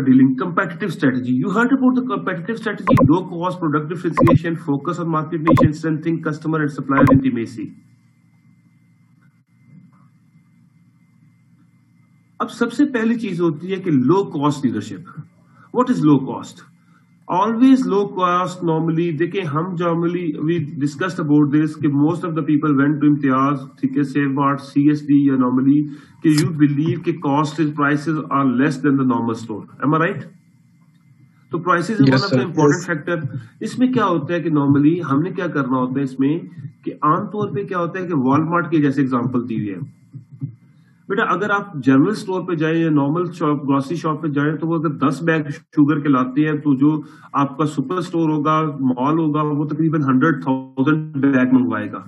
dealing competitive strategy. You heard about the competitive strategy: low cost, product differentiation, focus on market niche, and strengthening customer and supplier intimacy. अब सबसे पहली चीज होती है कि low cost leadership. What is low cost? Always low cost. Normally देखिए हम normally we discussed about this कि most of the people went to Imtiaz, ठीक है, सेफगार्ड, CSD या normally कि you believe कि cost prices are less than the normal store. Am I right? तो prices is one of the important factor. इसमें क्या होता है कि normally हमने क्या करना होता है इसमें कि आमतौर पे क्या होता है कि वॉलमार्ट के जैसे एग्जांपल दी हुई है. बेटा अगर आप जनरल स्टोर पे जाएं या नॉर्मल शॉप ग्रोसरी शॉप पे जाएं तो वो अगर 10 बैग शुगर के लाते हैं तो जो आपका सुपर स्टोर होगा, मॉल होगा, वो तकरीबन 100,000 बैग मंगवाएगा.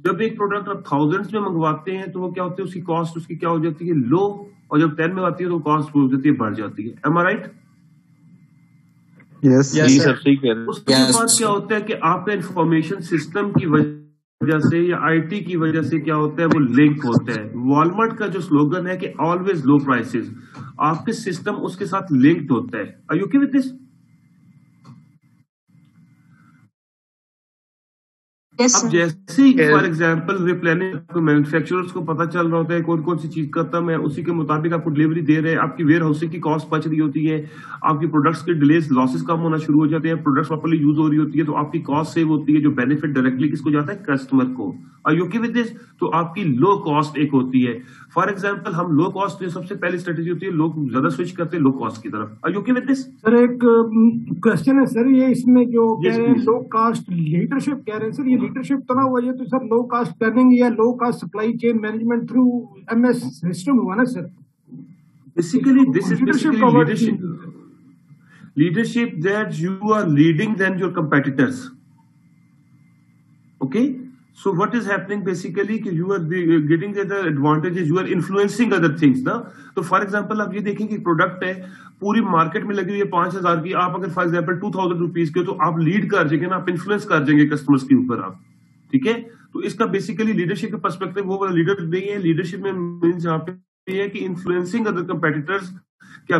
जब एक प्रोडक्ट आप थाउजेंड्स में मंगवाते हैं तो वो क्या होती है, उसकी कॉस्ट उसकी क्या हो जाती है, लो. और जब 10 में आती है तो कॉस्ट हो जाती है, बढ़ जाती है. M I right? Yes sir, ठीक है. उसके बाद क्या होता है कि आपका इंफॉर्मेशन सिस्टम की वजह से या आईटी की वजह से क्या होता है, वो लिंक होता है. वॉलमार्ट का जो स्लोगन है कि ऑलवेज लो प्राइसेस, आपके सिस्टम उसके साथ लिंक्ड होता है. Are you okay with this? अब जैसे ही फॉर एग्जाम्पल रिप्लेनिश मैन्युफैक्चरर्स को पता चल रहा होता है कौन कौन सी चीज खत्म है, उसी के मुताबिक आपको डिलीवरी दे रहे हैं, आपकी वेयर हाउसिंग की कॉस्ट बच रही होती है, आपकी प्रोडक्ट्स के डिलेज लॉसेस कम होना शुरू हो जाते हैं, प्रोडक्ट्स प्रॉपर्ली यूज हो रही होती है, तो आपकी कॉस्ट सेव होती है, जो बेनिफिट डायरेक्टली किसको जाता है, कस्टमर को. Are you okay with this? तो आपकी लो कॉस्ट एक होती है. फॉर एग्जाम्पल हम लो कॉस्ट जो सबसे पहली स्ट्रेटेजी होती है, लोग ज्यादा स्विच करते हैं लो कॉस्ट की तरफ. Are you okay with this? Sir एक क्वेश्चन है सर, ये इसमें जो कह रहे हैं लो कास्ट लीडरशिप कह रहे हैं सर, ये लीडरशिप तो ना हुआ, ये तो सर लो कास्ट प्लानिंग या low cost supply chain management through MS system हुआ ना sir. Basically this is basically leadership that you are leading then your competitors. Okay, so what is happening basically कि you are getting the advantages, you are influencing other things ना. तो for example आप ये देखेंगे product है पूरी market में लगी हुई है 5,000 की, आप अगर फॉर एग्जाम्पल 2,000 रुपीज के, तो आप लीड कर जाएंगे ना, आप इन्फ्लुएंस कर जाएंगे कस्टमर्स के ऊपर आप. ठीक है, तो इसका बेसिकली लीडरशिप का पर्सपेक्टिव वो वाला लीडर नहीं है. लीडरशिप में मीन्स यहाँ पे है कि इन्फ्लुएंसिंग अदर कंपेटिटर्स. क्या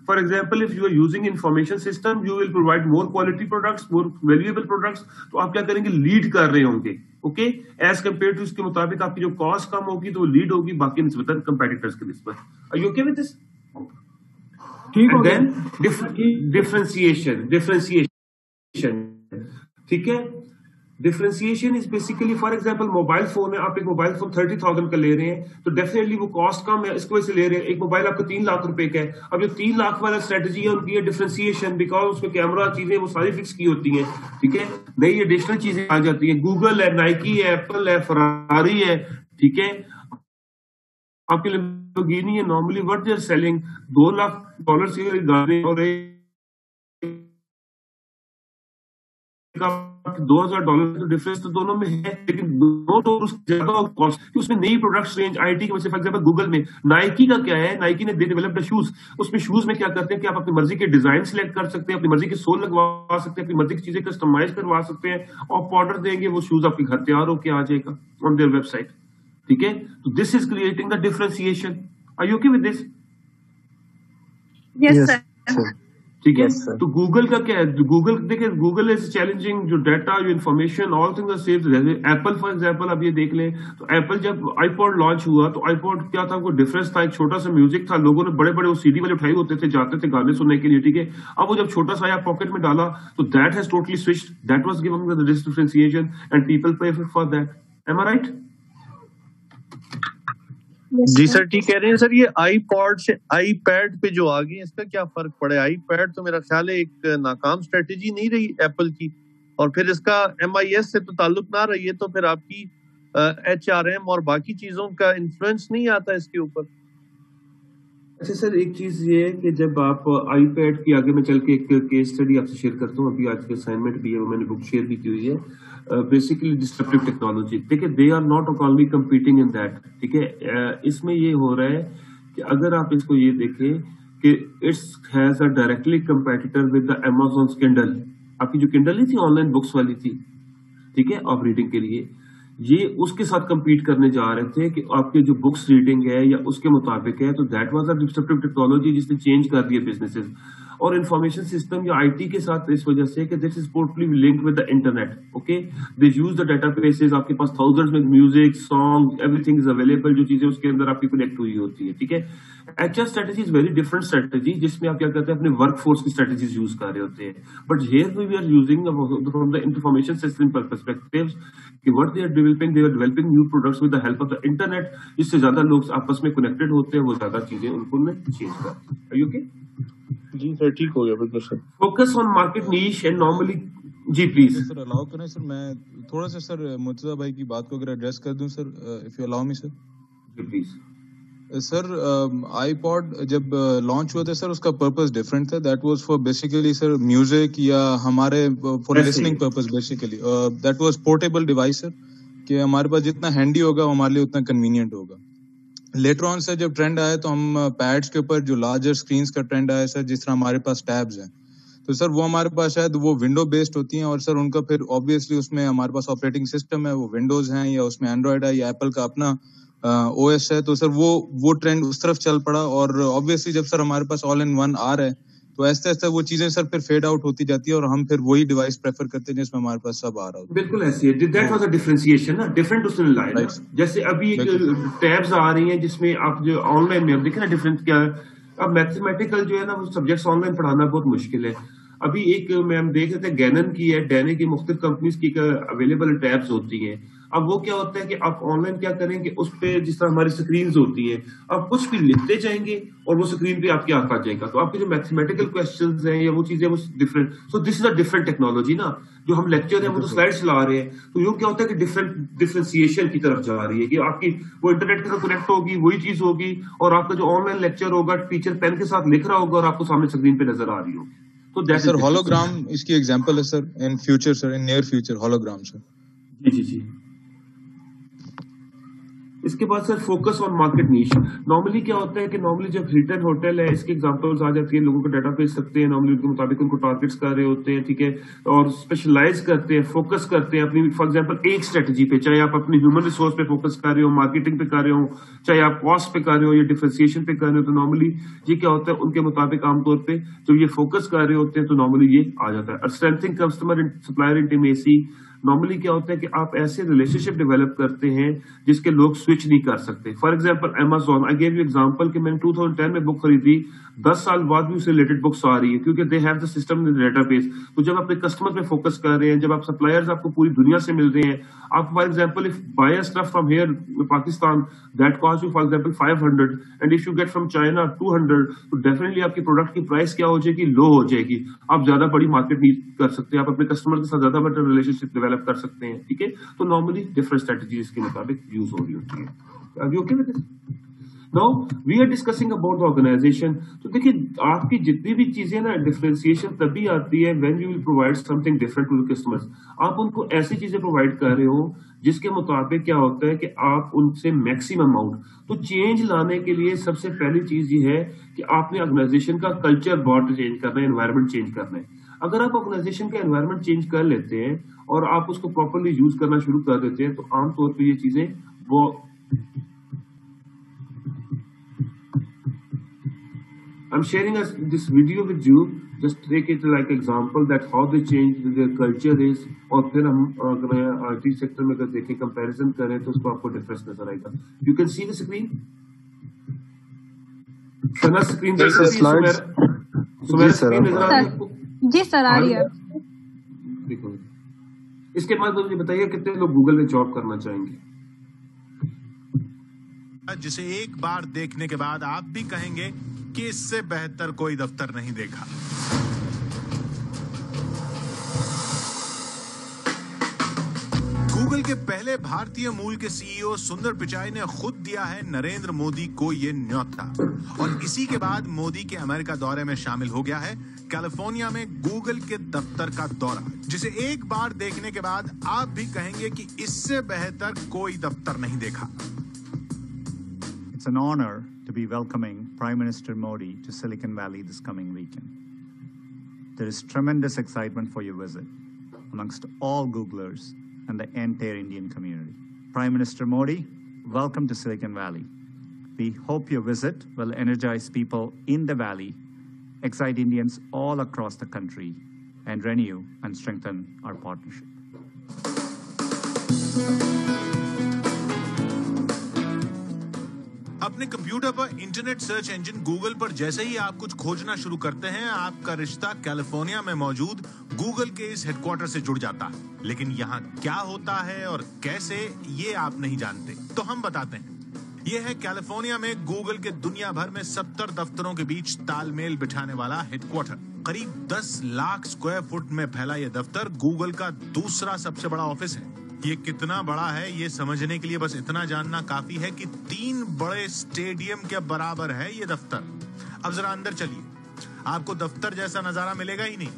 for example if you are using information system, you will provide more quality products, more valuable products, तो आप क्या करेंगे, लीड कर रहे होंगे. ओके, एज कम्पेयर टू इसके मुताबिक आपकी जो कॉस्ट कम होगी तो वो लीड होगी बाकी निस्बतन कंपेटिटर्स के निस्बत. Are you okay with this? ठीक है. डिफरेंशिएशन ठीक है. Differentiation is basically for example mobile phone है, आप एक मोबाइल फोन 30,000 का ले रहे हैं तो डेफिनेटली वो कॉस्ट कम है, इसको वजह से ले रहे हैं. एक मोबाइल आपका 3 लाख रुपए का है. अब जो 3 लाख वाला स्ट्रेटेजी है उनकी है डिफरेंशिएशन, बिकॉज उसमें कैमरा चीजें वो सारी फिक्स की होती हैं. ठीक है, नई एडिशनल चीजें आ जाती हैं, गूगल है, नाइकी है, एप्पल है, फरारी है. ठीक है, आपके लैम्बोर्गिनी है. Normally what they are selling $2 lakh से गाड़ी और $2,000 का डिफरेंस तो दोनों में है, लेकिन दोनों तो ज्यादा कॉस्ट उसमें नई प्रोडक्ट्स रेंज आईटी की वजह से. फॉर एग्जांपल गूगल में नाइकी का क्या है, नाइकी ने डेवलप्ड शूज, उसमें शूज में क्या करते हैं कि आप अपनी मर्जी के डिजाइन सिलेक्ट कर सकते हैं, अपनी मर्जी के सोल लगवा सकते हैं, अपनी मर्जी की चीजें कस्टमाइज करवा सकते हैं, आप ऑर्डर देंगे वो शूज आपके घर तैयार होकर आ जाएगा ऑन देयर वेबसाइट. ठीक है, तो this is creating the differentiation. Are you okay with this? Yes sir. ठीक है, तो गूगल का क्या है, गूगल देखिए, गूगल इज चैलेंजिंग जो डाटा, जो information, all things are saved. Apple for example आप ये देख लें तो एप्पल जब आईपॉड लॉन्च हुआ तो आईपॉड क्या था, कोई डिफरेंस था, एक छोटा सा म्यूजिक था, लोगों ने बड़े बड़े वो सीडी वाले उठाए होते थे, जाते थे गाने सुनने के लिए. ठीक है, अब वो जब छोटा सा आया पॉकेट में डाला तो that has totally switched, that was giving the differentiation and people pay for that. Am I right? जी सर, ठीक कह रहे हैं सर. ये आईपॉड से आईपैड पे जो आ गए इसका क्या फर्क पड़ा है? आईपैड तो मेरा ख्याल है एक नाकाम स्ट्रेटेजी नहीं रही एप्पल की, और फिर इसका MIS से तो ताल्लुक ना रही है, तो फिर आपकी HRM और बाकी चीजों का इन्फ्लुएंस नहीं आता इसके ऊपर. अच्छा सर, एक चीज ये है कि जब आप आईपैड की आगे में चल के एक केस स्टडी आपसे शेयर करता हूँ, अभी आज के असाइनमेंट भी है, वो मैंने बुक शेयर भी की हुई है. बेसिकली डिस्ट्रप्टिव टेक्नोलॉजी, ठीक है, they are not only competing in that. ठीक है, इसमें ये हो रहा है कि अगर आप इसको ये देखें कि it's has a directly competitor with the Amazon Kindle. आपकी जो किंडल नहीं थी, ऑनलाइन बुक्स वाली थी, ठीक है, ऑफ रीडिंग के लिए, ये उसके साथ compete करने जा रहे थे कि आपके जो बुक्स रीडिंग है या उसके मुताबिक है, तो that was a disruptive technology जिसने चेंज कर दिए बिजनेसेस। और इंफॉर्मेशन सिस्टम या आईटी के साथ इस वजह से कि this is totally linked with the internet, okay, they use the databases, आपके पास थाउजेंड्स में music song everything is available, जो चीजें उसके अंदर आपकी कनेक्ट हुई होती है, ठीक है। HR strategy is very different strategy, जिसमें आप क्या करते हैं, अपने वर्कफोर्स की स्ट्रेटेजीज यूज कर रहे होते हैं। But here we are using from the information system perspective कि what they are developing new products with the help of the internet, जिससे ज्यादा लोग आपस में कनेक्टेड होते हैं, वो ज्यादा चीजें उनको चेंज करते हैं। Are you okay? जी सर, ठीक हो गया, बिल्कुल sir. Focus on market niche and normally, जी प्लीज सर अलाउ करें सर, मैं थोड़ा सा सर मुर्तजा भाई की बात को अगर एड्रेस कर दूं sir, if you allow me sir. जी प्लीज। सर आईपॉड जब लॉन्च हुआ था सर, उसका पर्पस डिफरेंट था। That was for basically sir music या हमारे for listening purpose basically. That was portable device sir, कि हमारे पास जितना हैंडी होगा हमारे लिए उतना कन्वीनियंट होगा। लेटर ऑन सर जब ट्रेंड आया तो हम पैड्स के ऊपर जो लार्जर स्क्रीन्स का ट्रेंड आया सर, जिस तरह हमारे पास टैब्स हैं, तो सर वो हमारे पास शायद वो विंडो बेस्ड होती हैं, और सर उनका फिर ऑब्वियसली उसमें हमारे पास ऑपरेटिंग सिस्टम है, वो विंडोज हैं या उसमें एंड्रॉयड है या एप्पल का अपना ओएस है, तो सर वो ट्रेंड उस तरफ चल पड़ा। और ऑब्वियसली जब सर हमारे पास ऑल इन वन आ रहा है, तो ऐसे ऐसे वो चीजें सर फिर फेड आउट होती जाती है, और हम फिर वही डिवाइस प्रेफर करते हैं जिसमें हमारे पास सब आ रहा होता है। बिल्कुल ऐसे है, दैट वाज अ डिफरेंशिएशन ना, डिफरेंट उसने लाया ना। जैसे अभी एक टैब्स आ रही हैं जिसमें आप जो ऑनलाइन में, अब देखें ना डिफरेंस क्या है। अब मैथमेटिकल जो है ना, वो सब्जेक्ट्स ऑनलाइन पढ़ाना बहुत मुश्किल है। अभी एक मैम देख रहे थे, गैनन की है, डैने की मुख्तलिफ कंपनीज की अवेलेबल टैब्स होती हैं। अब वो क्या होता है कि आप ऑनलाइन क्या करेंगे, उस पे जिस तरह हमारी स्क्रीन होती है, आप कुछ भी लिखते जाएंगे और वो स्क्रीन पे आपके आ जाएगा। तो आपके जो मैथमेटिकल क्वेश्चंस हैं या वो चीजें वो different, so this is a different technology ना। जो हम लेक्चर है वो तो स्लाइड चला रहे हैं, तो यूं क्या होता है कि डिफरेंशिएशन की तरफ जा रही है कि आपकी वो इंटरनेट के साथ कनेक्ट होगी, वही चीज होगी, और आपका जो ऑनलाइन लेक्चर होगा टीचर पेन के साथ लिख रहा होगा और आपको सामने स्क्रीन पे नजर आ रही होगी। तो दैट सर होलोग्राम इसकी एग्जांपल है sir, in future sir, in near future hologram sir. जी जी जी। इसके बाद sir focus on market niche. Normally क्या होता है कि नॉर्मली जब रिटेल होटल है, इसकी एग्जांपल्स आ जाती है, लोगों को डाटा बेच सकते हैं, नॉर्मली उनके मुताबिक उनको टारगेट्स कर रहे होते हैं, ठीक है, और स्पेशलाइज करते हैं, फोकस करते हैं अपनी फॉर एग्जांपल एक स्ट्रेटजी पे, चाहे आप अपनी ह्यूमन रिसोर्स पे फोकस कर रहे हो, मार्केटिंग पे कर रहे हो, चाहे आप कॉस्ट पे कर रहे हो या डिफरेंशिएशन पे कर रहे हो, तो नॉर्मली ये क्या होता है, उनके मुताबिक आमतौर पे जब ये फोकस कर रहे होते हैं तो नॉर्मली ये आ जाता है। Strengthening customer supplier intimacy, normally क्या होता है कि आप ऐसे रिलेशनशिप डेवलप करते हैं जिसके लोग स्विच नहीं कर सकते। For example Amazon, I gave you example कि मैंने 2010 में बुक खरीदी, 10 साल बाद भी उससे रिलेटेड बुक्स आ रही है, क्योंकि they have the system in database. तो जब अपने कस्टमर पे फोकस कर रहे हैं, जब आप सप्लायर्स आपको पूरी दुनिया से मिल रहे हैं, आप for example if bye a stuff from here Pakistan that cost you for example 500 and if you get from China 200, तो डेफिनेटली आपकी प्रोडक्ट की प्राइस क्या हो जाएगी, लो हो जाएगी। आप ज्यादा बड़ी मार्केट नहीं कर सकते, आप अपने कस्टमर के साथ ज्यादा बेटर रिलेशनशिप डेवलप कर सकते हैं, ठीक है। तो नॉर्मली डिफरेंट स्ट्रेटजीज के मुताबिक यूज हो रही होती है। Are you okay with this? Now we are discussing about the organization. तो देखिए आपकी जितनी भी चीजें ना, डिफरेंशिएशन तभी आती है when you will provide something different to the customers. आप उनको ऐसी चीजें प्रोवाइड कर रहे हो जिसके मुताबिक क्या होता है कि आप उनसे मैक्सिमम अमाउंट। तो चेंज लाने के लिए सबसे पहली चीज ये है कि आपने ऑर्गेनाइजेशन का कल्चर बहुत चेंज करना है, एनवायरमेंट चेंज करना है। अगर आप ऑर्गेनाइजेशन का एनवायरमेंट चेंज कर लेते हैं और आप उसको प्रॉपरली यूज करना शुरू कर देते हैं, तो आमतौर पर ये चीजें वो I'm sharing this video with you, just take it like example that how they change their culture is, और फिर हम अगर IT सेक्टर में अगर देखें कंपैरिजन करें तो उसको आपको डिफरेंस नजर आएगा। You can see the screen. Sana screen देख सकती है? सुमेरा स्क्रीन नजर आ रही है आपको? जी सर आ रही है। देखो इसके बाद मुझे बताइए कितने लोग गूगल में जॉब करना चाहेंगे, जिसे एक बार देखने के बाद आप भी कहेंगे कि इससे बेहतर कोई दफ्तर नहीं देखा। गूगल के पहले भारतीय मूल के सीईओ सुंदर पिचाई ने खुद दिया है नरेंद्र मोदी को ये न्योता, और इसी के बाद मोदी के अमेरिका दौरे में शामिल हो गया है कैलिफोर्निया में गूगल के दफ्तर का दौरा, जिसे एक बार देखने के बाद आप भी कहेंगे कि इससे बेहतर कोई दफ्तर नहीं देखा। It's an honor to be welcoming Prime Minister Modi to Silicon Valley this coming weekend. There is tremendous excitement for your visit amongst all Googlers and the entire Indian community. Prime Minister Modi, welcome to Silicon Valley. We hope your visit will energize people in the Valley, excite Indians all across the country, and renew and strengthen our partnership. अपने computer पर internet search engine Google पर जैसे ही आप कुछ खोजना शुरू करते हैं, आपका रिश्ता कैलिफोर्निया में मौजूद गूगल के इस हेडक्वार्टर से जुड़ जाता है। लेकिन यहाँ क्या होता है और कैसे, ये आप नहीं जानते, तो हम बताते हैं। ये है कैलिफोर्निया में गूगल के दुनिया भर में 70 दफ्तरों के बीच तालमेल बिठाने वाला हेडक्वार्टर। करीब 10 लाख स्क्वायर फुट में फैला ये दफ्तर गूगल का दूसरा सबसे बड़ा ऑफिस है। ये कितना बड़ा है ये समझने के लिए बस इतना जानना काफी है कि 3 बड़े स्टेडियम के बराबर है ये दफ्तर। अब जरा अंदर चलिए, आपको दफ्तर जैसा नजारा मिलेगा ही नहीं,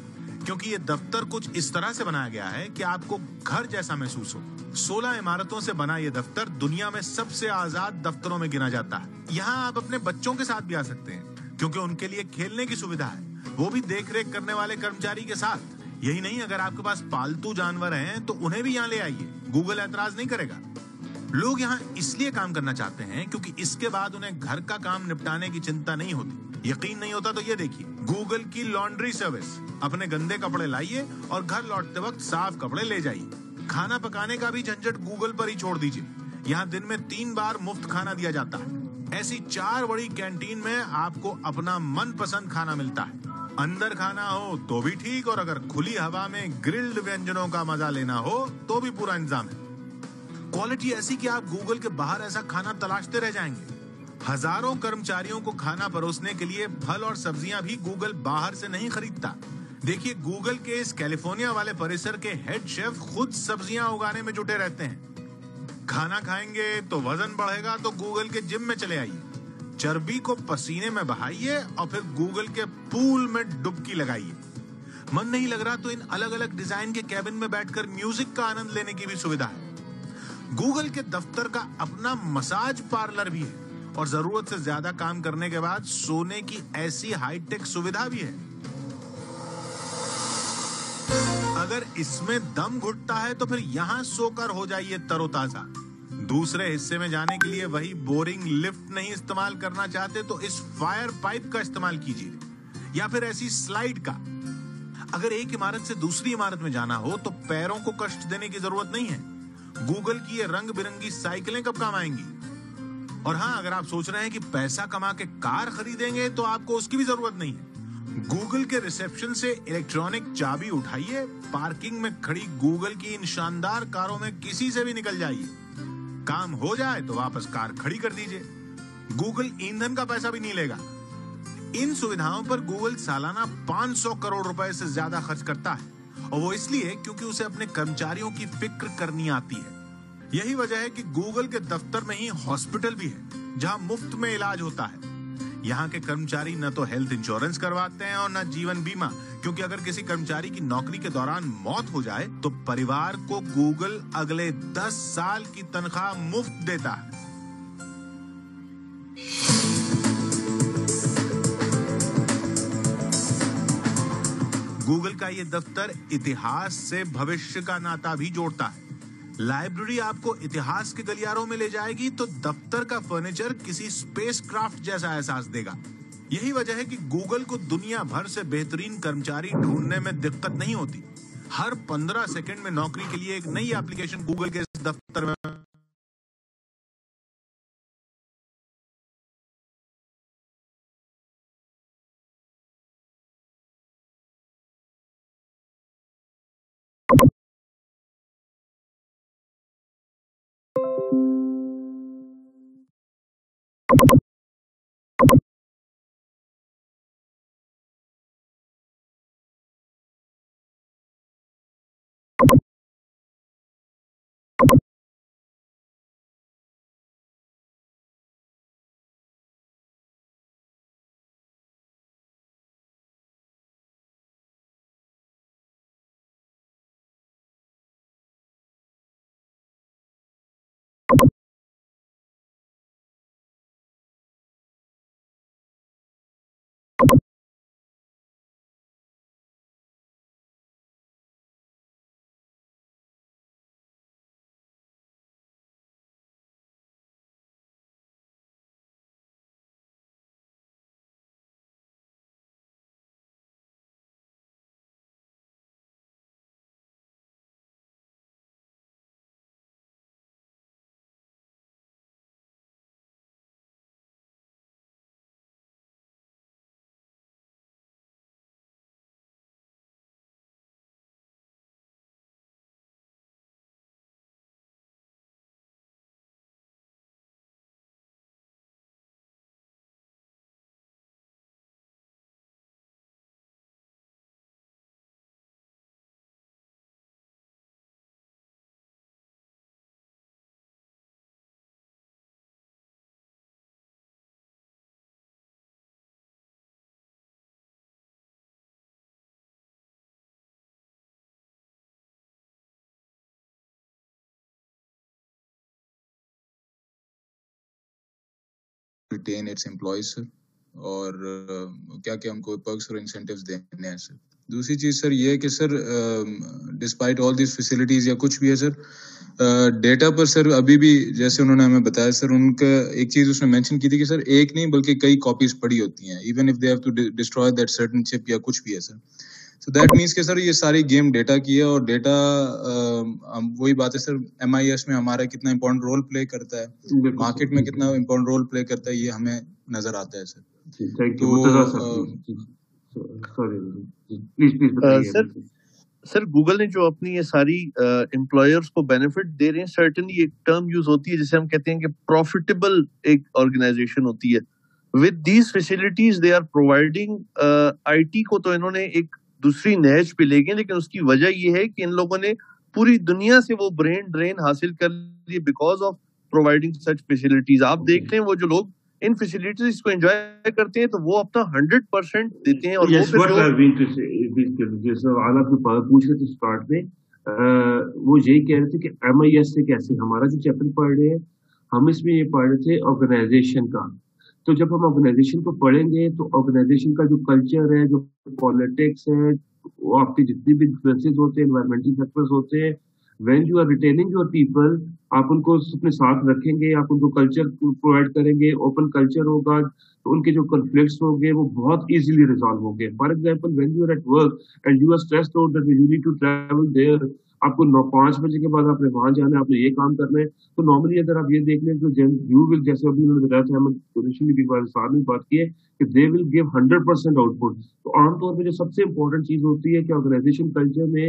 क्योंकि ये दफ्तर कुछ इस तरह से बनाया गया है कि आपको घर जैसा महसूस हो। 16 इमारतों से बना ये दफ्तर दुनिया में सबसे आजाद दफ्तरों में गिना जाता है। यहाँ आप अपने बच्चों के साथ भी आ सकते हैं, क्योंकि उनके लिए खेलने की सुविधा है, वो भी देख रेख करने वाले कर्मचारी के साथ। यही नहीं, अगर आपके पास पालतू जानवर हैं तो उन्हें भी यहाँ ले आइए, गूगल ऐतराज नहीं करेगा। लोग यहाँ इसलिए काम करना चाहते हैं क्योंकि इसके बाद उन्हें घर का काम निपटाने की चिंता नहीं होती। यकीन नहीं होता तो ये देखिए, गूगल की लॉन्ड्री सर्विस। अपने गंदे कपड़े लाइए और घर लौटते वक्त साफ कपड़े ले जाइए। खाना पकाने का भी झंझट गूगल पर ही छोड़ दीजिए। यहाँ दिन में 3 बार मुफ्त खाना दिया जाता है। ऐसी 4 बड़ी कैंटीन में आपको अपना मनपसंद खाना मिलता है। अंदर खाना हो तो भी ठीक, और अगर खुली हवा में ग्रिल्ड व्यंजनों का मजा लेना हो तो भी पूरा इंतजाम है। क्वालिटी ऐसी कि आप गूगल के बाहर ऐसा खाना तलाशते रह जाएंगे। हजारों कर्मचारियों को खाना परोसने के लिए फल और सब्जियां भी गूगल बाहर से नहीं खरीदता। देखिए, गूगल के इस कैलिफोर्निया वाले परिसर के हेड शेफ खुद सब्जियां उगाने में जुटे रहते हैं। खाना खाएंगे तो वजन बढ़ेगा तो गूगल के जिम में चले आइए। चर्बी को पसीने में बहाइए और फिर गूगल के पूल में डुबकी लगाइए। मन नहीं लग रहा तो इन अलग अलग डिजाइन के कैबिन में बैठकर म्यूजिक का आनंद लेने की भी सुविधा है। गूगल के दफ्तर का अपना मसाज पार्लर भी है, और जरूरत से ज्यादा काम करने के बाद सोने की ऐसी हाईटेक सुविधा भी है। अगर इसमें दम घुटता है तो फिर यहां सोकर हो जाइए तरोताजा। दूसरे हिस्से में जाने के लिए वही बोरिंग लिफ्ट नहीं इस्तेमाल करना चाहते तो इस फायर पाइप का इस्तेमाल कीजिए, या फिर ऐसी स्लाइड का। अगर एक इमारत से दूसरी इमारत में जाना हो तो पैरों को कष्ट देने की जरूरत नहीं है। गूगल की ये रंग बिरंगी साइकिलें कब काम आएंगी। और हाँ, अगर आप सोच रहे हैं कि पैसा कमा के कार खरीदेंगे तो आपको उसकी भी जरूरत नहीं है। गूगल के रिसेप्शन से इलेक्ट्रॉनिक चाबी उठाइए, पार्किंग में खड़ी गूगल की इन शानदार कारों में किसी से भी निकल जाइए। काम हो जाए तो वापस कार खड़ी कर दीजिए। गूगल ईंधन का पैसा भी नहीं लेगा। इन सुविधाओं पर गूगल सालाना 500 करोड़ रुपए से ज्यादा खर्च करता है, और वो इसलिए क्योंकि उसे अपने कर्मचारियों की फिक्र करनी आती है। यही वजह है कि गूगल के दफ्तर में ही हॉस्पिटल भी है, जहां मुफ्त में इलाज होता है। यहाँ के कर्मचारी न तो हेल्थ इंश्योरेंस करवाते हैं और न जीवन बीमा, क्योंकि अगर किसी कर्मचारी की नौकरी के दौरान मौत हो जाए तो परिवार को गूगल अगले 10 साल की तनख्वाह मुफ्त देता है। गूगल का ये दफ्तर इतिहास से भविष्य का नाता भी जोड़ता है। लाइब्रेरी आपको इतिहास के गलियारों में ले जाएगी तो दफ्तर का फर्नीचर किसी स्पेसक्राफ्ट जैसा एहसास देगा। यही वजह है कि गूगल को दुनिया भर से बेहतरीन कर्मचारी ढूंढने में दिक्कत नहीं होती। हर 15 सेकंड में नौकरी के लिए एक नई एप्लीकेशन गूगल के दफ्तर में retain its employees sir, और क्या क्या उनको perks और incentives देने हैं सर। दूसरी चीज सर ये है कि sir despite all this facilities या कुछ भी है सर, डेटा पर सर अभी भी जैसे उन्होंने हमें बताया सर, उनका एक चीज उसने मेंशन की थी कि सर एक नहीं बल्कि कई कॉपीज पड़ी होती हैं, even if they have to destroy that certain chip या कुछ भी है सर। सो दैट मीन्स कि सर ये सारी गेम डेटा की है, और डेटा वही बात है सर, MIS में हमारा कितना इंपॉर्टेंट रोल प्ले करता है, मार्केट में कितना इंपॉर्टेंट रोल प्ले करता है, ये हमें नजर आता है sir. Thank you. Sir sir Google ने जो अपनी ये सारी एम्प्लॉयर्स को बेनिफिट दे रहे हैं, सर्टेनली एक टर्म यूज होती है जिसे हम कहते हैं कि प्रॉफिटेबल एक ऑर्गेनाइजेशन होती है। With these facilities they are providing, IT को तो इन्होंने एक दूसरी नहज पे ले गए, लेकिन उसकी वजह ये है कि इन लोगों ने पूरी दुनिया से वो ब्रेन ड्रेन हासिल कर लिए because of providing such facilities. आप देख लें वो जो लोग इन फैसिलिटीज को एंजॉय करते हैं तो वो अपना 100% देते हैं। और yes, वो पूछ रहे थे स्टार्ट में, वो यही कह रहे थे कि MIS से कैसे, हमारा जो चैप्टर पढ़ रहे हैं हम इसमें ये पढ़ रहे थे ऑर्गेनाइजेशन का। तो जब हम ऑर्गेनाइजेशन को पढ़ेंगे तो ऑर्गेनाइजेशन का जो कल्चर है, जो पॉलिटिक्स है, वो आपके जितने भी इन्फ्लुएंसेस होते हैं, एनवायरमेंटल फैक्टर्स होते हैं, when you are retaining your people, आप उनको अपने साथ रखेंगे, आप उनको कल्चर प्रोवाइड करेंगे, ओपन कल्चर होगा तो उनके जो कॉन्फ्लिक्ट्स होंगे वो बहुत इजीली रिजॉल्व होंगे। For example when you are at work and you are stressed out that you need to travel there, आपको 5 बजे के बाद आपने वहां जाना है, आपने ये काम करना है, तो नॉर्मली अगर आप ये देख लें तो यू विल, जैसे अभी उन्होंने बताया था, हम बात की है कि दे विल गिव 100% आउटपुट। तो आमतौर पर जो सबसे इंपॉर्टेंट चीज होती है कि ऑर्गेनाइजेशन कल्चर में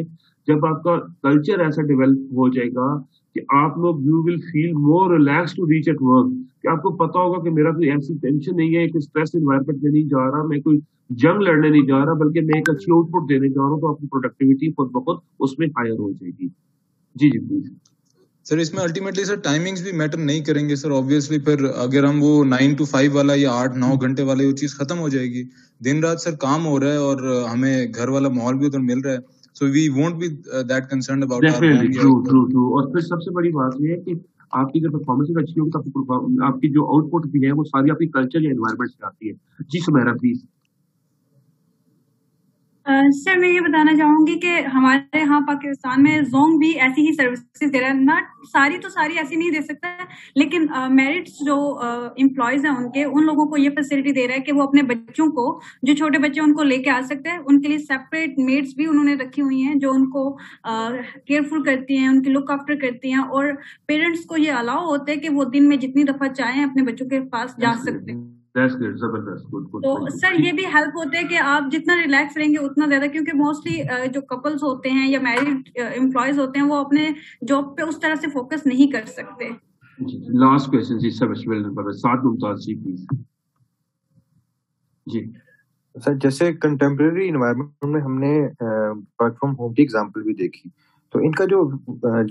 जब आपका कल्चर ऐसा डेवलप हो जाएगा कि आप लोग you will feel more relax to reach at work, कि आपको पता होगा कि मेरा कोई ऐसी टेंशन नहीं है, एक स्ट्रेस एनवायरनमेंट में नहीं जा रहा, मैं कोई जंग लड़ने नहीं जा रहा, बल्कि मैं एक अच्छी आउटपुट देने जा रहा हूँ, तो आपकी प्रोडक्टिविटी खुद ब खुद उसमें हायर हो जाएगी। जी जी प्लीज सर। इसमें अल्टीमेटली सर टाइमिंग्स भी मैटर नहीं करेंगे सर, ऑब्वियसली फिर अगर हम वो 9 to 5 वाला या 8-9 घंटे वाला वो चीज खत्म हो जाएगी, दिन रात सर काम हो रहा है और हमें घर वाला माहौल भी उधर मिल रहा है, so we won't be that concerned about definitely true। और फिर सबसे बड़ी बात ये है कि आपकी जब परफॉर्मेंस अच्छी होगी तो आपकी जो आउटपुट भी है वो सारी आपकी कल्चर या एनवायरनमेंट से आती है। जी सुमेरा प्लीज। सर मैं ये बताना चाहूंगी कि हमारे यहाँ पाकिस्तान में जोंग भी ऐसी ही सर्विसेज दे रहा है, ना सारी तो सारी ऐसी नहीं दे सकता है, लेकिन मेरिट्स जो एम्प्लॉयज हैं उनके, उन लोगों को ये फैसिलिटी दे रहा है कि वो अपने बच्चों को, जो छोटे बच्चे उनको लेके आ सकते हैं, उनके लिए सेपरेट मेड्स भी उन्होंने रखी हुई हैं जो उनको केयरफुल करती हैं, उनकी लुक आफ्टर करती हैं, और पेरेंट्स को ये अलाउ होता है कि वो दिन में जितनी दफा चाहें अपने बच्चों के पास जा सकते हैं। तो सर ये भी हेल्प होता है कि आप जितना रिलैक्स रहेंगे उतना ज्यादा, क्योंकि मोस्टली जो कपल्स होते हैं या मैरिड एम्प्लॉयज होते हैं वो अपने जॉब पे उस तरह से फोकस नहीं कर सकते। लास्ट क्वेश्चन जी सर, मुमताज जी प्लीज। जी सर, जैसे कंटेम्प्रेरी इन्वायरमेंट में हमने वर्क फ्रॉम होम की एग्जांपल भी देखी, तो इनका जो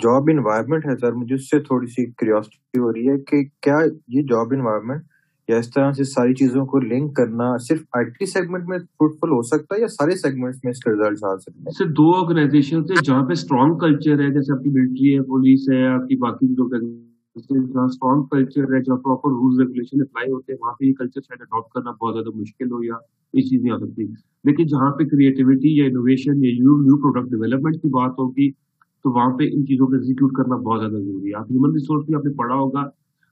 जॉब इन्वायरमेंट है सर, मुझे उससे थोड़ी सी क्यूरियोसिटी हो रही है कि क्या ये जॉब इन्वायरमेंट या इस तरह से सारी चीजों को लिंक करना सिर्फ IT सेगमेंट में फ्रूटफुल हो सकता है या सारे सेगमेंट्स में इसके रिजल्ट्स आ सकते हैं? सर दो ऑर्गेनाइजेशन है जहाँ पे स्ट्रॉन्ग कल्चर है, जैसे आपकी मिलिट्री है, पुलिस है, आपकी बाकी जो जहाँ स्ट्रॉन्ग कल्चर है, जहाँ प्रॉपर रूल्स रेगुलेशन अप्लाई होते हैं, वहाँ पे ये कल्चर शायद अडॉप्ट करना बहुत ज्यादा मुश्किल हो या ये चीज नहीं आ सकती। लेकिन जहाँ पे क्रिएटिविटी या इनोवेशन या न्यू प्रोडक्ट डेवलपमेंट की बात होगी तो वहाँ पे इन चीजों को एग्जीक्यूट करना बहुत ज्यादा जरूरी है। आप ह्यूमन रिसोर्स भी आपने पढ़ा होगा,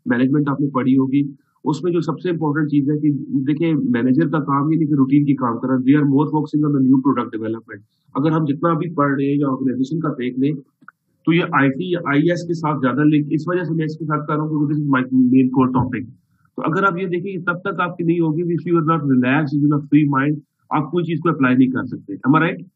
मैनेजमेंट आपने पढ़ी होगी, उसमें जो सबसे इंपॉर्टेंट चीज है कि देखिए मैनेजर का काम ही नहीं कि रूटीन की काम करना, we are more focusing on the new product development. अगर हम जितना अभी पढ़ रहे हैं या ऑर्गेनाइजेशन का देख लें तो ये IT या IS के साथ ज्यादा लिंक, इस वजह से मैं इसके साथ कर रहा हूँ क्योंकि this is my main core topic. तो अगर आप ये देखिए तब तक आपकी नहीं होगी, if you are not relax, you are free mind, आप कोई चीज को अप्लाई नहीं कर सकते। Am I right?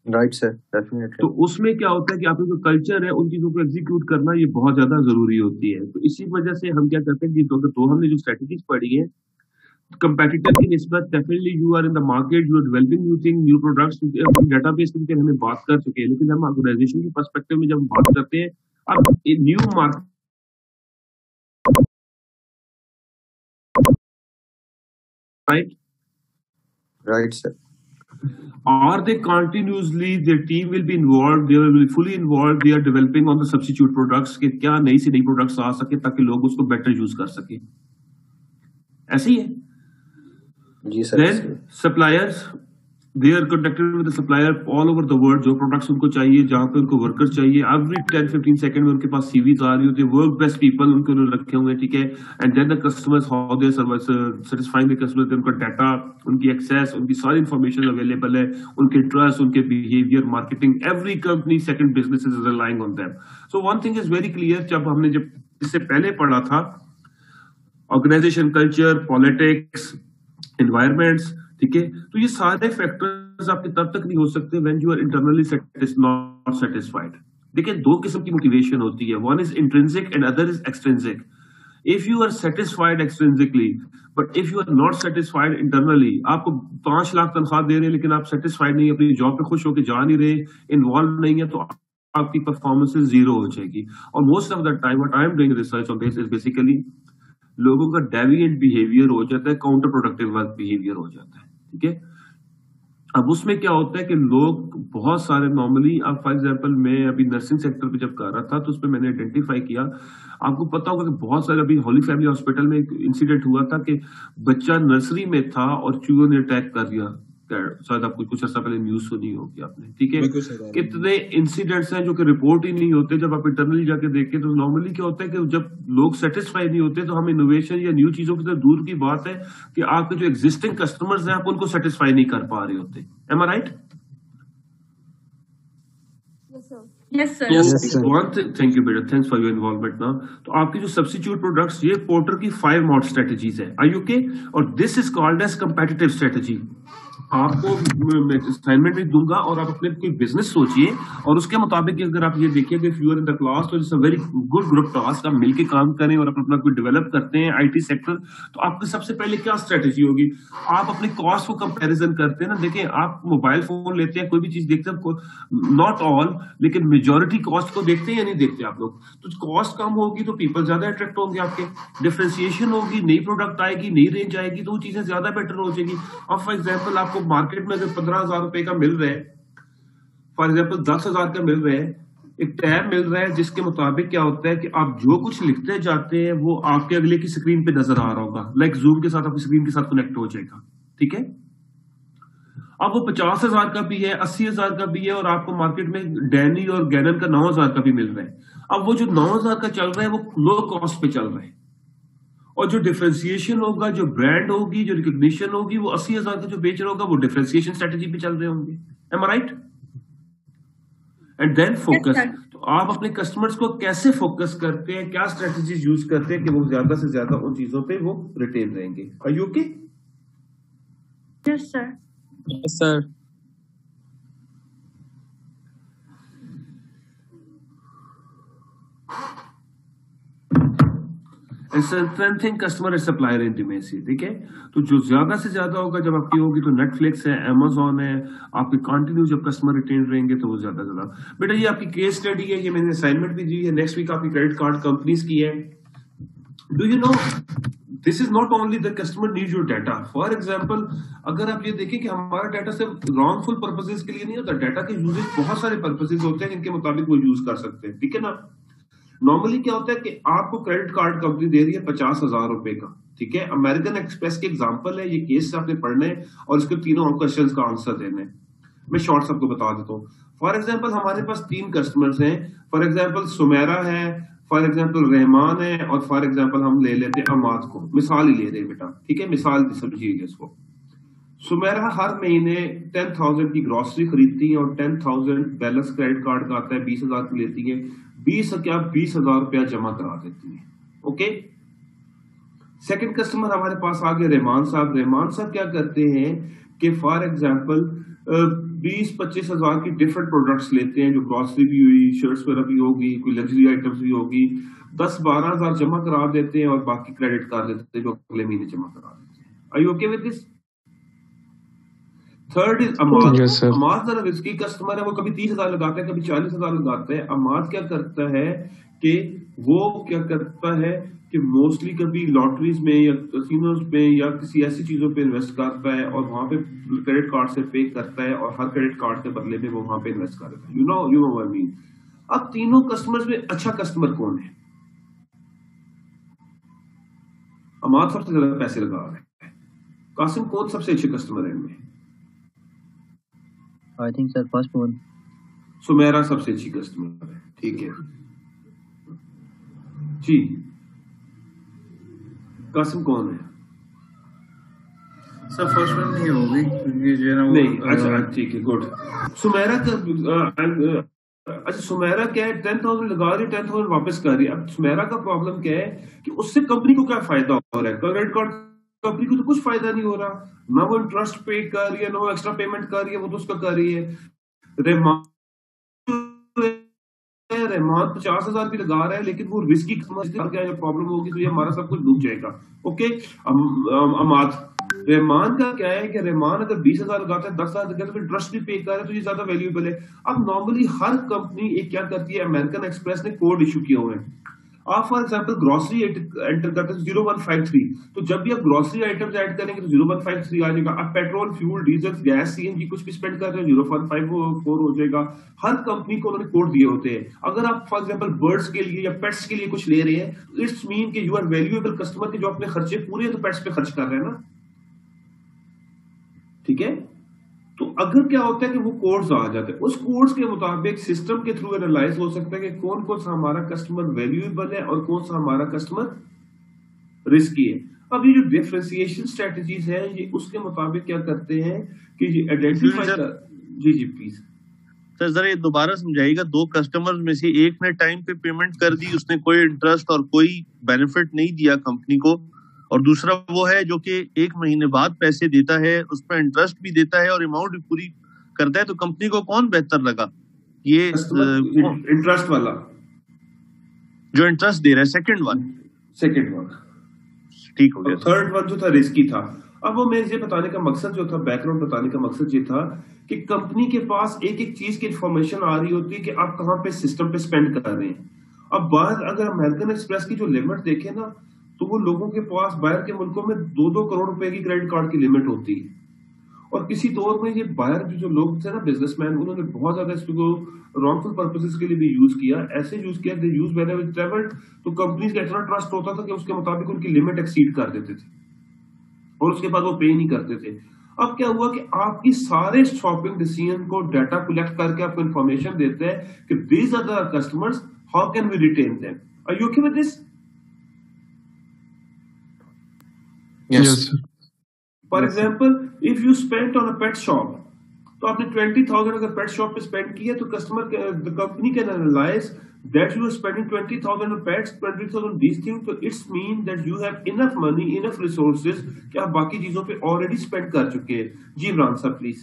Right sir, definitely. तो उसमें क्या होता है कि आपका जो कल्चर है उन चीजों को एग्जीक्यूट करना ये बहुत ज्यादा जरूरी होती है। तो इसी वजह से हम क्या करते हैं कि तो हमने जो स्ट्रेटेजीज पढ़ी है कंपेटिटर की निस्बत, definitely you are in the market, you are developing new thing, new products, database की हमें बात कर चुके हैं, लेकिन हम ऑर्गेनाइजेशन के पर्सपेक्टिव में जब बात करते हैं अब new market, right sir. Are they continuously, their team will be involved, they will be fully involved, they are developing on the substitute products कि क्या नई से नई प्रोडक्ट्स आ सके ताकि लोग उसको बेटर यूज कर सके। ऐसे ही है। जी sir. Then suppliers, they are contacted with the supplier all over the world, जो प्रोडक्ट्स उनको चाहिए, जहाँ पे उनको वर्कर चाहिए, every 10-15 सेकंड में उनके पास सीवीज आ रही होती है, वर्क बेस्ट पीपल उनके उन्होंने रखे हुए हैं, ठीक है। And then the customers, how they satisfying the customer, उनका डाटा, उनकी एक्सेस, उनकी सारी इंफॉर्मेशन अवेलेबल है, उनके ट्रस्ट, उनके behaviour, marketing, every company second business is relying on them. So one thing is very clear, जब इससे पहले पढ़ा था, ऑर्गेनाइजेशन कल्चर, पॉलिटिक्स, एनवायरमेंट्स, ठीक है, तो ये सारे फैक्टर्स आपके तब तक नहीं हो सकते when you are internally not satisfied. देखिए, दो किस्म की मोटिवेशन होती है, one is intrinsic and other is extrinsic. If you are satisfied extrinsically, but if you are not satisfied internally, आपको 5 लाख तनख्वाह दे रहे हैं लेकिन आप सेटिस्फाइड नहीं, अपनी जॉब पे खुश होकर जा नहीं रहे, इन्वॉल्व नहीं है, तो आपकी परफॉर्मेंस जीरो हो जाएगी। और most of the time what I am doing research on this is basically लोगों का डेविएंट बिहेवियर हो जाता है, काउंटर प्रोडक्टिव बिहेवियर हो जाता है, ठीक है। अब उसमें क्या होता है कि लोग बहुत सारे नॉर्मली, अब फॉर एग्जांपल मैं अभी नर्सिंग सेक्टर पे जब कर रहा था तो उसमें मैंने आइडेंटिफाई किया, आपको पता होगा कि बहुत सारे, अभी होली फैमिली हॉस्पिटल में एक इंसिडेंट हुआ था कि बच्चा नर्सरी में था और चूहों ने अटैक कर दिया, शायद आपको कुछ अर्सा पहले न्यूज सुनी होगी आपने, ठीक है। कितने इंसिडेंट्स हैं जो कि रिपोर्ट ही नहीं होते, जब आप इंटरनली जाके देखें तो नॉर्मली क्या होता है कि जब लोग सेटिस्फाई नहीं होते तो हम इनोवेशन या न्यू चीजों से दूर की बात है कि आपके जो एग्जिस्टिंग कस्टमर्स हैं आप उनको सेटिस्फाई नहीं कर पा रहे होते। Am I right? Yes, sir. Thank you बेटा, थैंक्स फॉर योर इन्वॉल्वमेंट ना। तो आपकी जो सब्स्टिट्यूट प्रोडक्ट्स, ये पोर्टर की 5 मॉड स्ट्रेटजीज है, आई ओके, और this is called as competitive strategy. आपको असाइनमेंट भी दूंगा और आप अपने कोई बिजनेस सोचिए और उसके मुताबिक अगर आप ये देखिए कि you are in the class तो it's a very good group task, आप मिलके काम करें और अपना कोई डेवलप करते हैं आईटी सेक्टर, तो आपकी सबसे पहले क्या स्ट्रेटजी होगी? आप अपने कॉस्ट को कंपैरिजन करते हैं ना। देखिए, आप मोबाइल फोन लेते हैं, कोई भी चीज देखते हैं, नॉट ऑल लेकिन मेजोरिटी कॉस्ट को देखते हैं या नहीं देखते आप लोग? तो कॉस्ट कम होगी तो पीपल ज्यादा अट्रैक्ट होंगे आपके, डिफरेंशिएशन होगी, नई प्रोडक्ट आएगी, नई रेंज आएगी, तो वो चीजें ज्यादा बेटर हो जाएगी। और फॉर एग्जाम्पल आपको मार्केट में अगर 15,000 रुपए का मिल रहा है, फॉर एग्जाम्पल 10,000 का मिल रहा है, एक टैब मिल रहा है जिसके मुताबिक क्या होता है कि आप जो कुछ लिखते जाते हैं वो आपके अगले की स्क्रीन पे नजर आ रहा होगा, लाइक जूम के साथ आपकी स्क्रीन के साथ कनेक्ट हो जाएगा, ठीक है। अब वो 50,000 का भी है, 80,000 का भी है, और आपको मार्केट में डैनी और गैनन का 9,000 का भी मिल रहा है। अब वो जो 9,000 का चल रहा है वो लो कॉस्ट पे चल रहा है, और जो डिफरेंशिएशन होगा, जो ब्रांड होगी, जो रिकॉग्निशन होगी, वो 80,000 का जो बेच रहा होगा वो डिफरेंशिएशन स्ट्रेटजी पे चल रहे होंगे। Am I right? And then focus. तो आप अपने कस्टमर्स को कैसे फोकस करते हैं, क्या स्ट्रेटजीज यूज करते हैं कि वो ज्यादा से ज्यादा उन चीजों पे वो रिटेन रहेंगे? Are you okay? Yes sir. Yes, sir. Strengthening customer and supplier intimacy, ठीक है। तो जो ज्यादा से ज्यादा होगा जब आपकी होगी तो नेटफ्लिक्स है, अमेजोन है, आपके कंटिन्यू जब कस्टमर रिटेन रहेंगे तो वो ज्यादा ज्यादा। बेटा ये आपकी केस स्टडी है, ये मैंने असाइनमेंट भी दी है, नेक्स्ट वीक आपकी क्रेडिट कार्ड कंपनीज की है। Do you know this is not only the customer need your data. For example, अगर आप ये देखें कि हमारा डाटा सिर्फ रॉन्गफुल पर्पसेस के लिए नहीं होता, डाटा के यूजेज बहुत सारे पर्पसेस होते हैं जिनके मुताबिक वो यूज कर सकते हैं, ठीक है ना। नॉर्मली क्या होता है कि आपको क्रेडिट कार्ड कंपनी दे रही है 50,000 रुपए का, ठीक है। अमेरिकन एक्सप्रेस के एग्जांपल है, ये केस आपने पढ़ना है और इसके तीनों क्वेश्चंस का आंसर देना है। मैं शॉर्ट्स आपको बता देता हूँ। फॉर एग्जांपल हमारे पास 3 कस्टमर्स हैं, फॉर एग्जांपल सुमेरा है, फॉर एग्जांपल रहमान है, और फॉर एग्जांपल हम ले लेते हैं अमाद को, मिसाल ही ले रहे हैं बेटा, ठीक है, मिसाल समझिएगा इसको। सुमेरा हर महीने 10,000 की ग्रोसरी खरीदती है और 10,000 बैलेंस क्रेडिट कार्ड का आता है, 20,000 की लेती है, 20,000 रुपया जमा करा देती है, ओके। सेकंड कस्टमर हमारे पास आ गए रहमान साहब। रहमान साहब क्या करते हैं कि फॉर एग्जांपल 20-25,000 की डिफरेंट प्रोडक्ट्स लेते हैं, जो ग्रोसरी भी हुई, शर्ट्स वगैरह भी होगी, कोई लग्जरी आइटम्स भी होगी, 10-12,000 जमा करा देते हैं और बाकी क्रेडिट कर देते हैं जो अगले महीने जमा करा देते हैं। Are you okay with this? Third is Amad. Amad जरा रिस्की कस्टमर है, वो कभी 30,000 लगाता है, कभी 40,000 लगाता है। अमाद क्या करता है कि वो क्या करता है कि मोस्टली कभी लॉटरीज में या कैसीनोज में या किसी ऐसी चीजों पे इन्वेस्ट करता है और वहां पे क्रेडिट कार्ड से पे करता है और हर क्रेडिट कार्ड के बदले में वो वहां पे इन्वेस्ट करता है। You know what I mean. अब तीनों कस्टमर्स में अच्छा कस्टमर कौन है? अमाद सबसे ज्यादा पैसे लगा रहे हैं। कासिम कौन सबसे अच्छे कस्टमर है इनमें? I think sir first one. Sumera सबसे अच्छी कस्टमर है, ठीक है जी। कासिम कौन है? सर फर्स्ट वन नहीं होगी क्योंकि जो है ना नहीं, अच्छा ठीक है, गुड। सुमेरा का अच्छा सुमेरा क्या है, 10,000 लगा रही है, 10,000 वापस कर रही है। अब सुमेरा का प्रॉब्लम क्या है कि उससे कंपनी को क्या फायदा हो रहा है? क्रेडिट कार्ड कंपनी को तो कुछ फायदा नहीं हो रहा, ना वो इंटरेस्ट पे कर रही है, ना वो एक्स्ट्रा पेमेंट कर रही है, वो तो उसका कर रही है। रहमान 50,000 भी लगा रहा है, लेकिन वो रिस्की क्या प्रॉब्लम होगी तो ये हमारा सब कुछ डूब जाएगा। ओके, अमाद रहमान का क्या है कि रहमान अगर 20,000 लगाता है, 10,000 लगाता है, इंटरेस्ट भी पे कर रहा है, तो ये ज्यादा वैल्यूएबल है। अब नॉर्मली हर कंपनी एक क्या करती है, अमेरिकन एक्सप्रेस ने कोड इशू किए हुए हैं। आप फॉर एग्जाम्पल ग्रोसरी एंटर करते हैं 0153, तो जब भी आप ग्रोसरी आइटम्स ऐड करेंगे तो 0153 आ जाएगा। आप petrol, fuel, diesel, gas, CNG कुछ भी स्पेंड कर रहे हैं 0154 हो जाएगा। हर कंपनी को उन्होंने कोड दिए होते हैं। अगर आप फॉर एग्जाम्पल बर्ड्स के लिए या पेट्स के लिए कुछ ले रहे हैं, इट्स मीन कि यू आर वैल्यूएबल कस्टमर के जो अपने खर्चे पूरे तो पेट्स पे खर्च कर रहे हैं ना, ठीक है। तो अगर क्या होता है कि वो कोड्स आ जाते हैं, उस कोड्स के मुताबिक सिस्टम के थ्रू एनालाइज हो सकता है कि कौन कौन सा हमारा कस्टमर वैल्यूएबल है और कौन सा हमारा कस्टमर रिस्की है। अब ये जो डिफरेंशिएशन स्ट्रेटजीज है, ये उसके मुताबिक क्या करते हैं कि ये आइडेंटिफाई कर। जी जी प्लीज सर जरा ये दोबारा समझाइएगा। दो कस्टमर्स में से एक ने टाइम पे पेमेंट कर दी, उसने कोई इंटरेस्ट और कोई बेनिफिट नहीं दिया कंपनी को, और दूसरा वो है जो कि 1 महीने बाद पैसे देता है, उस पर इंटरेस्ट भी देता है और अमाउंट भी पूरी करता है। तो कंपनी को कौन बेहतर लगा? ये इंटरेस्ट वाला जो इंटरेस्ट दे रहा है, सेकंड वन ठीक हो गया। थर्ड वन जो था रिस्की था। अब वो मैं ये बताने का मकसद जो था, बैकग्राउंड बताने का मकसद ये था कि कंपनी के पास एक एक चीज की इंफॉर्मेशन आ रही होती है कि आप कहाँ पे सिस्टम पे स्पेंड कर रहे हैं। अब बाहर अगर अमेरिकन एक्सप्रेस की जो लिमिट देखें ना, तो वो लोगों के पास बाहर के मुल्कों में 2-2 करोड़ रुपए की क्रेडिट कार्ड की लिमिट होती है। और किसी दौर में ये बाहर जो लोग थे ना, बिजनेसमैन, उन्होंने बहुत ज्यादा इसको रॉन्गफुल पर्पसेस के लिए भी यूज किया। ऐसे यूज किया, दे यूज व्हेनेवर ट्रैवल्ड, तो कंपनीज का इतना ट्रस्ट होता था कि उसके मुताबिक उनकी लिमिट एक्सीड कर देते थे और उसके बाद वो पे नहीं करते थे। अब क्या हुआ कि आपकी सारे शॉपिंग डिसीजन को डाटा कलेक्ट करके आपको इंफॉर्मेशन देते हैं कि these are the customers, how can we retain them. Are you okay with this? Yes. For example if you spend on a pet shop, तो आपने 20,000 अगर पेट शॉप पे स्पेंड किया, तो customer the company can analyse that you are spending 20,000 on pets, 20,000 on these things, so it's mean that you have enough money, enough resources कि आप बाकी चीजों पे already spend कर चुके हैं। जी Imran sir please.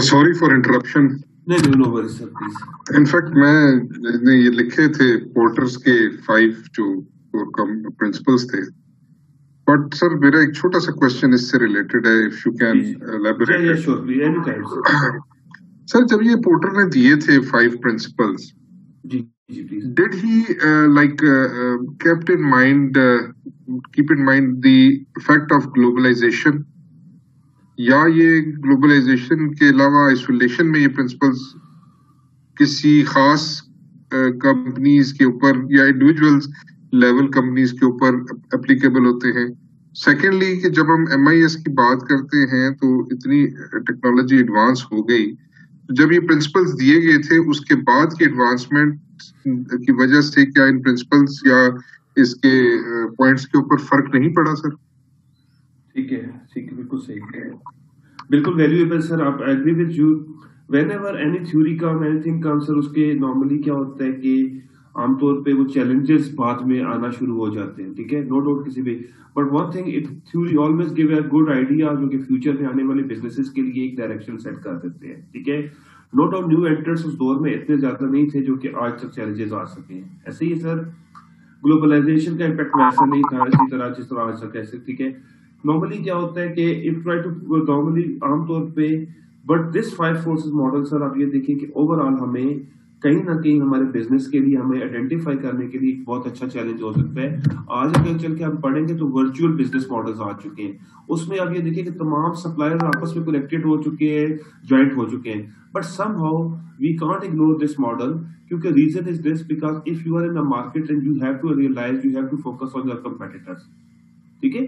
Sorry for interruption. नहीं no worries sir please. In fact मैंने ये लिखे थे पोर्टर्स के 5 जो प्रिंसिपल्स थे, बट सर मेरा एक छोटा सा क्वेश्चन इससे रिलेटेड है, if you can elaborate. Sir जब ये पोर्टर ने दिए थे 5 principles, did he kept in mind keep in mind the effect of globalization, या ये ग्लोबलाइजेशन के अलावा आइसोलेशन में ये प्रिंसिपल्स किसी खास कंपनीज के ऊपर या इंडिविजुअल्स लेवल कंपनीज के ऊपर एप्लीकेबल होते हैं? सेकेंडली कि जब हम MIS की बात करते हैं तो इतनी टेक्नोलॉजी एडवांस हो गई, जब ये प्रिंसिपल्स दिए गए थे उसके बाद की एडवांसमेंट की वजह से क्या इन प्रिंसिपल्स या इसके पॉइंट्स के ऊपर फर्क नहीं पड़ा सर? ठीक है बिल्कुल सही है, बिल्कुल वैल्यूएबल सर। आप agree with you, whenever any theory come, anything come sir, उसके नॉर्मली क्या होता है कि आमतौर पे वो चैलेंजेस बाद में आना शुरू हो जाते हैं, ठीक है, नो डाउट किसी भी। But one thing, it theory always give a good idea जो कि फ्यूचर में आने वाले बिजनेसेस के लिए एक डायरेक्शन सेट कर देते हैं, ठीक है। नो डाउट न्यू एंटर्स उस दौर में इतने ज्यादा नहीं थे जो कि आज तक चैलेंजेस आ सके। ऐसे ही सर ग्लोबलाइजेशन का इम्पैक्ट वैसा नहीं था इसी तरह जिस तरह आ सके, ऐसे, ठीक है। नॉर्मली क्या होता है कि इफ ट्राई टू नॉर्मली आमतौर पे, but this 5 forces model sir आप ये देखिए कि ओवरऑल हमें कहीं ना कहीं हमारे बिजनेस के लिए, हमें आइडेंटिफाई करने के लिए एक बहुत अच्छा चैलेंज हो सकता है। आज अगर चल के हम पढ़ेंगे तो वर्चुअल बिजनेस मॉडल्स आ चुके हैं, उसमें आप ये देखिए कि तमाम सप्लायर आपस में कनेक्टेड हो चुके हैं, ज्वाइंट हो चुके हैं, but somehow we can't ignore this model, क्योंकि reason is this because if you are in a market and you have to realise, you have to focus on your competitors, ठीक है।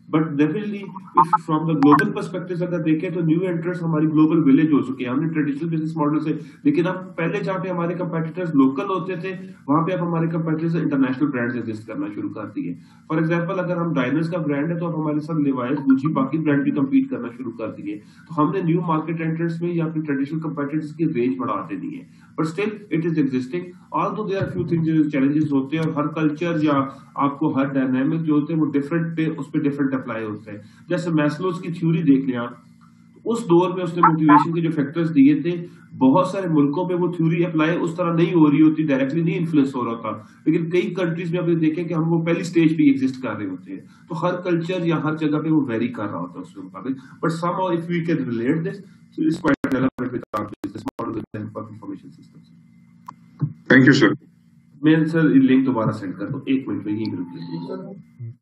But definitely if from the global perspective अगर देखें तो new entrants हमारी global village हो चुके हैं। हमने ट्रेडिशनल बिजनेस मॉडल से, लेकिन अब पहले जहाँ पे हमारे कंपेटिटर्स लोकल होते थे, वहां पे अब हमारे कंपेटिटर्स इंटरनेशनल ब्रांड्स एग्जिस्ट करना शुरू कर दिए। फॉर एग्जांपल अगर हम डाइनर्स का ब्रांड है तो अब हमारे साथ लिवाइस, गुची, बाकी ब्रांड भी कम्पीट करना शुरू कर दिए। तो हमने न्यू मार्केट एंट्रेंट्स में या फिर ट्रेडिशनल कंपेटिटर्स की रेंज बढ़ा दी है, but still it is existing. Although there are few things, challenges होते हैं, और हर कल्चर या आपको हर डायनामिक जो होते हैं वो डिफरेंट पे, उस पर डिफरेंट अप्लाई होते हैं। जैसे मैस्लोज की थ्योरी देख लें आप, उस दौर में उसने मोटिवेशन के जो फैक्टर्स दिए थे, बहुत सारे मुल्कों में वो थ्योरी अप्लाई उस तरह नहीं हो रही होती, डायरेक्टली नहीं इन्फ्लुएंस हो रहा था, लेकिन कई कंट्रीज में आपने देखें कि हम वो पहली स्टेज पे एग्जिस्ट कर रहे होते हैं। तो हर कल्चर या हर जगह पे वो वेरी कर रहा होता है उसके मुताबिक, but somehow if we can relate this, so it's quite relevant with our business model with the help of information systems. Thank you sir. मैं सर लिंक दोबारा सेंड कर दूं, 1 मिनट में, यही ग्रुप